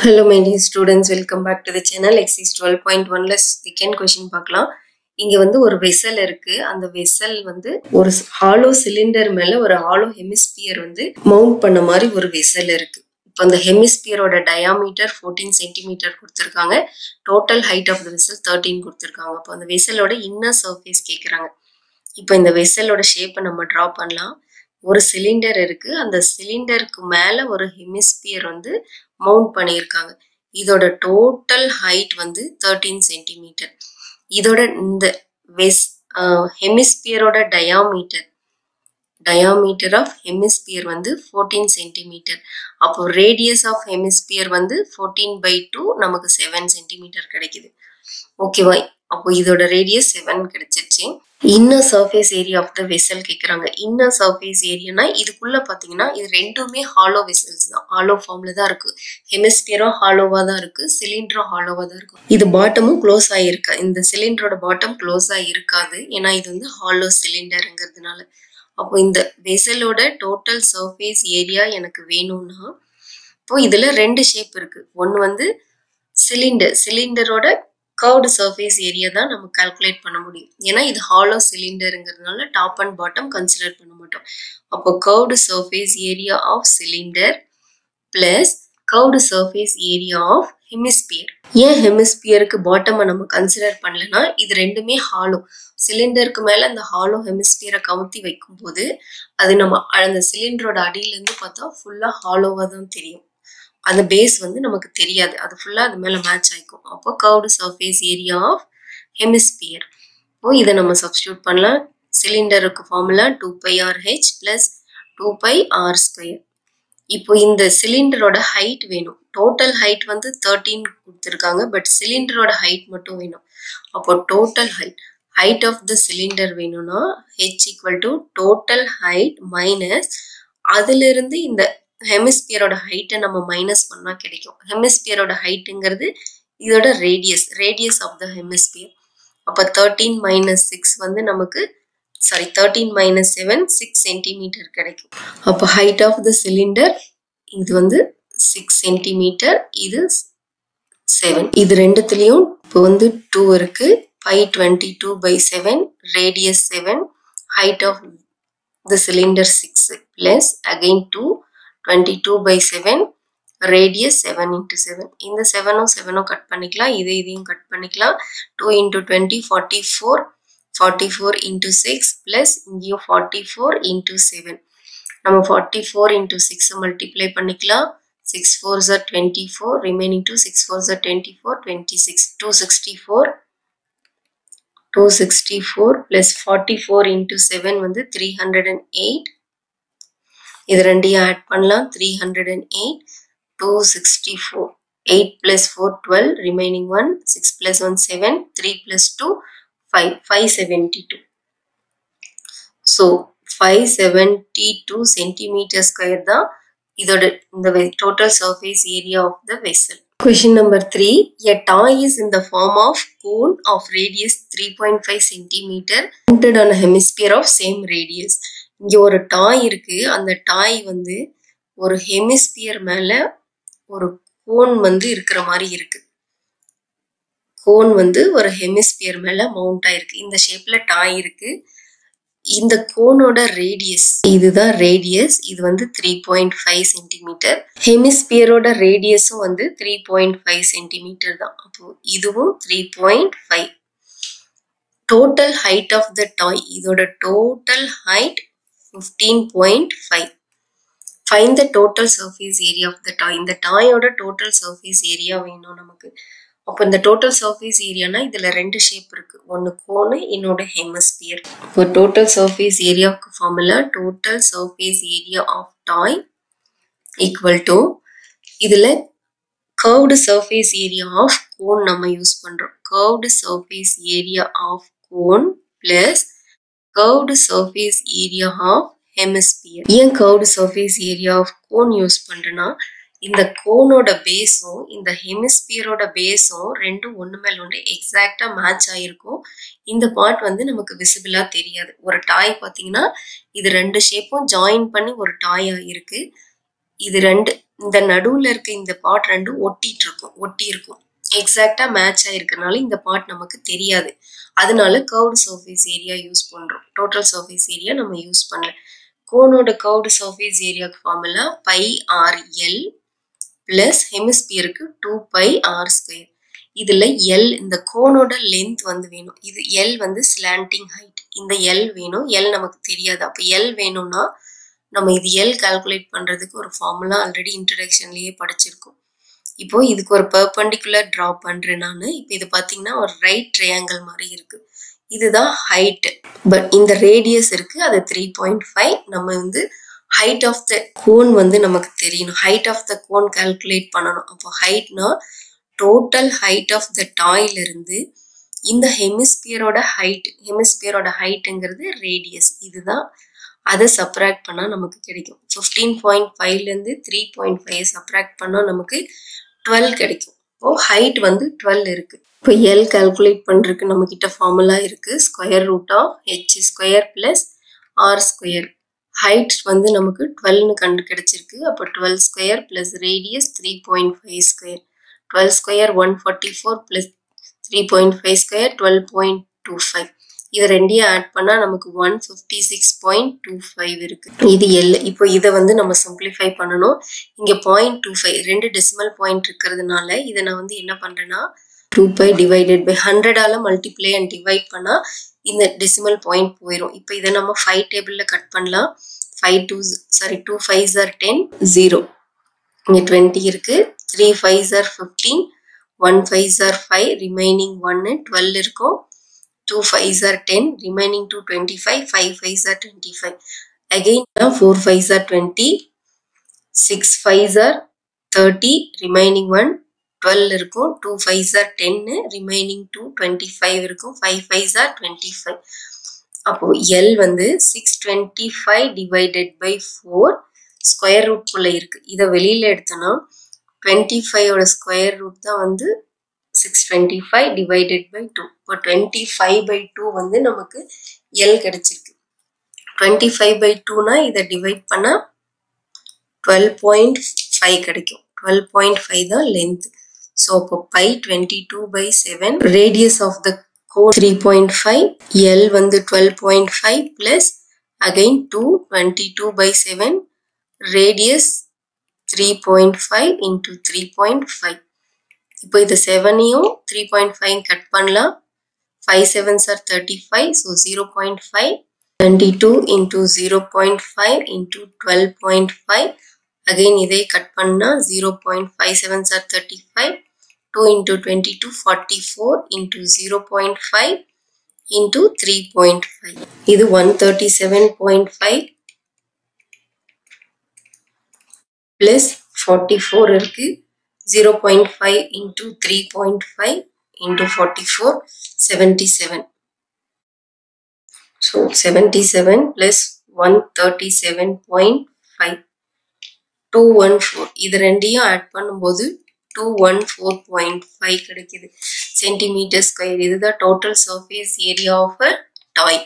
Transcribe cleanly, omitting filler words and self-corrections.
Hello my dear students, welcome back to the channel. Exercise 12.1 ல second question பார்க்கலாம். இங்க வந்து ஒரு வெசல் இருக்கு. அந்த வெசல் வந்து ஒரு ஹாலோ சிலிண்டர் மேல ஒரு ஹாலோ ஹெமிஸ்பியர் வந்து மவுண்ட் பண்ண மாதிரி ஒரு வெசல் இருக்கு. இப்போ அந்த ஹெமிஸ்பியரோட டயாமீட்டர் 14 சென்டிமீட்டர் கொடுத்துருக்காங்க. Total height of the vessel 13 கொடுத்துருக்காங்க. அப்போ அந்த வெசலோட இன்னர் சர்ஃபேஸ் கேட்குறாங்க. இப்போ இந்த வெசலோட ஷேப்பை நம்ம ட்ரா பண்ணலாம். ஒரு சிலிண்டர் இருக்கு. அந்த சிலிண்டருக்கு மேல ஒரு ஹெமிஸ்பியர் வந்து மவுண்ட் பண்ணியிருக்காங்க. இதோட டோட்டல் ஹைட் வந்து 13 சென்டிமீட்டர். இதோட இந்த ஹெமிஸ்பியரோட டயாமீட்டர் ஆஃப் ஹெமிஸ்பியர் வந்து 14 சென்டிமீட்டர். அப்போ ரேடியஸ் ஆஃப் ஹெமிஸ்பியர் வந்து 14/2 நமக்கு 7 சென்டிமீட்டர் கிடைக்குது. ஓகேவா? அப்போ இதோட ரேடியஸ் 7 கிடைச்சிருச்சு. Inner surface area of the vessel கேட்குறாங்க. இன்னர் சர்ஃபேஸ் ஏரியானா இதுக்குள்ள பார்த்தீங்கன்னா இது ரெண்டுமே ஹாலோ வெசல்ஸ் தான். ஹாலோ ஃபார்ம்ல தான் இருக்கு. ஹெமிஸ்பியரும் ஹாலோவா தான் இருக்கு, சிலிண்டரும் ஹாலோவா தான் இருக்கும். இது பாட்டமும் க்ளோஸ் ஆகிருக்கு. இந்த சிலிண்டரோட பாட்டம் க்ளோஸ் ஆகிருக்காது, ஏன்னா இது வந்து ஹாலோ சிலிண்டருங்கிறதுனால. அப்போ இந்த வெசலோட டோட்டல் சர்ஃபேஸ் ஏரியா எனக்கு வேணும்னா, இப்போ இதுல ரெண்டு ஷேப் இருக்கு. ஒன்று வந்து சிலிண்டரோட கர்வ்டு சர்ஃபேஸ் ஏரியா தான் நம்ம கால்குலேட் பண்ண முடியும். ஏன்னா இது ஹாலோ சிலிண்டருங்கிறதுனால டாப் அண்ட் பாட்டம் கன்சிடர் பண்ண மாட்டோம். அப்போ curved surface area of cylinder plus curved surface area of hemisphere. ஏன் ஹெமிஸ்பியருக்கு பாட்டமை நம்ம கன்சிடர் பண்ணலன்னா, இது ரெண்டுமே ஹாலோ. சிலிண்டருக்கு மேல அந்த ஹாலோ ஹெமிஸ்பியரை கவுத்தி வைக்கும் போது அது நம்ம அந்த சிலிண்டரோட அடியிலேருந்து பார்த்தா ஃபுல்லா ஹாலோவா தான் தெரியும். அந்த பேஸ் வந்து நமக்கு தெரியாது, அது ஃபுல்லா அது மேல மேட்ச் ஆயிக்கும். அப்போ curved surface area of hemisphere. இப்போ இதை நம்ம சப்ஸ்டியூட் பண்ணலாம். சிலிண்டருக்கு ஃபார்முலா 2πRh பிளஸ் 2πr². இப்போ இந்த சிலிண்டரோட ஹைட் வேணும். டோட்டல் ஹைட் வந்து 13 கொடுத்துருக்காங்க, பட் சிலிண்டரோட ஹைட் மட்டும் வேணும். அப்போ total height of the cylinder வேணும்னா h equal to total height minus அதுல இருந்து இந்த ஹெமிஸ்பியரோட ஹைட்டை நம்ம மைனஸ் பண்ணா கிடைக்கும். ஹெமிஸ்பியரோட ஹைட்டுங்கிறது இதோட ரேடியஸ் ஆஃப் த ஹெமிஸ்பியர். அப்போ 13 - 6 வந்து நமக்கு 13 - 7 6 சென்டிமீட்டர் கிடைக்கும். அப்போ ஹைட் ஆஃப் த சிலிண்டர் இது வந்து 6 சென்டிமீட்டர், இது 7. இது ரெண்டுத்துலயும் இப்போ வந்து 2 இருக்கு. 522/7, radius 7, height of the cylinder 6 plus again 2 22/7, radius 7 × 7. இந்த 7ம் 7ம் கட் பண்ணிக்கலாம், இதையும் கட் பண்ணிக்கலாம். 2 × 20 44, 44 × 6 பிளஸ் இங்கேயும் 44 × 7. நம்ம 44 × 6 மல்டிப்ளை பண்ணிக்கலாம். 6 4s are 24, remaining 2 6 4s are 24, 26, 264 plus 44 × 7 வந்து 308. இது ரெண்டையும் ஆட் பண்ணலாம். 308, 264, 8 + 4 12, ரிமைனிங் 1, 6 + 1 7, 3 + 2 5, 572. ஸோ 572 சென்டிமீட்டர் ஸ்கொயர் தான் இதோட இந்த total surface area of the vessel. Question number 3. A toy is in the form of cone of radius 3.5 cm mounted on a hemisphere of same radius. இங்க ஒரு டாய் இருக்கு. அந்த டாய் வந்து ஒரு ஹெமிஸ்பியர் மேல ஒரு கோன் வந்து இருக்கிற மாதிரி இருக்கு. கோன் வந்து ஒரு ஹெமிஸ்பியர் மேல மவுண்ட் ஆயிருக்கு. இந்த ஷேப்ல டாய் இருக்கு. இந்த கோனோட ரேடியஸ், இதுதான் ரேடியஸ். இது வந்து 3.5 சென்டிமீட்டர். ஹெமிஸ்பியரோட ரேடியஸும் வந்து 3.5 சென்டிமீட்டர் தான். அப்போ இதுவும் 3.5. டோட்டல் ஹைட் ஆஃப் த டாய், இதோட total height 15.5. Find the total surface area of the toy. இந்த டாயோட டோட்டல் சர்ஃபேஸ் ஏரியா வேணும் நமக்கு. அப்போ இந்த டோட்டல் சர்ஃபேஸ் ஏரியானா இதுல ரெண்டு ஷேப் இருக்கு. ஒன்னு கோனு, இன்னொரு ஹெமிஸ்பியர். இப்போ டோட்டல் சர்ஃபேஸ் ஏரியாவுக்கு formula total surface area of toy equal to, இதுல curved surface area of cone நம்ம யூஸ் பண்றோம். Curved surface area of cone plus curved surface area of hemisphere. ஏன் curved surface area of cone use பண்றேன்னா, இந்த கோனோட பேஸும் இந்த ஹெமிஸ்பியரோட பேஸும் ரெண்டும் ஒன்று மேல ஒன்று எக்ஸாக்டா மேட்ச் ஆயிருக்கும். இந்த பார்ட் வந்து நமக்கு விசிபிளா தெரியாது. ஒரு டாய் பார்த்தீங்கன்னா இது ரெண்டு ஷேப்பும் ஜாயின் பண்ணி ஒரு டாயா இருக்கு. இது ரெண்டு இந்த நடுவுல இருக்க இந்த பார்ட் ரெண்டு ஒட்டி இருக்கும் எக்ஸாக்டா மேட்ச் ஆயிருக்கனால இந்த பார்ட் நமக்கு தெரியாது. அதனால கர்வ்டு சர்ஃபேஸ் ஏரியா யூஸ் பண்றோம். டோட்டல் சர்ஃபேஸ் ஏரியா நம்ம யூஸ் பண்ணல. கோனோட கர்வ்டு சர்ஃபேஸ் ஏரியாக்கு formula pi R L plus ஹெமிஸ்பியருக்கு 2 r ஸ்கொயர். இதுல எல் இந்த கோனோட லென்த் வந்து வேணும். இது எல் வந்து ஸ்லாண்டிங் ஹைட். இந்த எல் வேணும். எல் நமக்கு தெரியாது. அப்ப எல் வேணும்னா நம்ம இது எல் கால்குலேட் பண்றதுக்கு ஒரு ஃபார்முலா ஆல்ரெடி இன்ட்ரடக்ஷன்லயே படிச்சிருக்கோம். இப்போ இதுக்கு ஒரு பெர்பெண்டிகுலர் டிரா பண்றேன் நான். இப்போ இது பாத்தீங்கன்னா ஒரு ரைட் ட்ரையாங்கிள் மாதிரி இருக்கு. இதுதான் ஹைட். பட் இந்த ரேடியஸ் இருக்கு, அது 3.5. நம்ம வந்து ஹைட் ஆஃப் த கோன் வந்து நமக்கு தெரியணும். Height of the cone calculate பண்ணணும். அப்போ ஹைட்னா டோட்டல் ஹைட் ஆஃப் த டாய்ல இருந்து இந்த ஹெமிஸ்பியரோட ஹைட்டுங்கிறது ரேடியஸ். இதுதான். அதை சப்ராக்ட் பண்ணா நமக்கு கிடைக்கும். 15.5ல இருந்து 3.5 சப்ராக்ட் பண்ணா நமக்கு 12 கிடைக்கும். இப்போ ஹைட் வந்து 12 இருக்கு. இப்போ எல் கால்குலேட் பண்றதுக்கு நம்ம கிட்ட ஃபார்முலா இருக்கு. Square root of H square plus R square. Height வந்து நமக்கு 12ன்னு கிடைச்சிருக்கு. அப்போ 12 square plus radius 3.5 square. 12 square 144 plus 3.5 square 12.25. இது ரெண்டையும் ஆட் பண்ணா நமக்கு 156.25 இருக்கு. இது எல். இப்போ இதை வந்து நம்ம சிம்பிளிஃபை பண்ணணும். இங்க 0.25 2 டெசிமல் பாயிண்ட் இருக்கிறதுனால இதை நான் வந்து என்ன பண்றேன்னா 2π டிவைடட் பை 100ஆல மல்டிப்ளை அண்ட் டிவைட் பண்ணா இந்த டெசிமல் பாயிண்ட் போயிடும். இப்போ இதை நம்ம 5 டேபிள்ல கட் பண்ணலாம். 2 5s are 10 0. இங்க 20 இருக்கு. 3 5s are 15. 1 5s are 5. Remaining 1 12 இருக்கும். 2 5s are 10. remaining 2 25. 5 5s are 25. Again 4 5s are 20. 6 5s are 30. remaining 1 12 இருக்கும். 2 5s are 10. remaining 2 25 இருக்கும். 5 5s are 25. அப்போ L வந்து 625 divided by 4 ஸ்கொயர் ரூட் குள்ள இருக்கு. இதை வெளியில எடுத்தோம்னா 25ஓட ஸ்கொயர் ரூட் தான் வந்து 625 divided by 2. இப்போ 25/2 வந்து நமக்கு L கிடைச்சிருக்கு. 25/2னா இதை டிவைட் பண்ணா 12.5 கிடைக்கும். 12.5 தான் லென்த். ஸோ அப்போ pi 22/7. Radius of the cone 3.5. L வந்து 12.5 பிளஸ் அகைன் 22/7. Radius 3.5 into 3.5. இப்போ இது 7ஐயும் 3.5 கட் பண்ணலாம். 5 7s are 35. So 0.5. 22 into 0.5 into 12.5. Again இதை கட் பண்ணா 0.5 7s are 35. 2 into 22 44 into 0.5 into 3.5. இது 137.5 plus 44 இருக்கு. 0.5 into 3.5 into 44 77. So 77 plus 137.5 214. இது ரெண்டையும் ஆட் பண்ணும்போது 214.5 கிடைக்குது சென்டிமீட்டர் ஸ்கொயர். இதுதான் total surface area of a toy.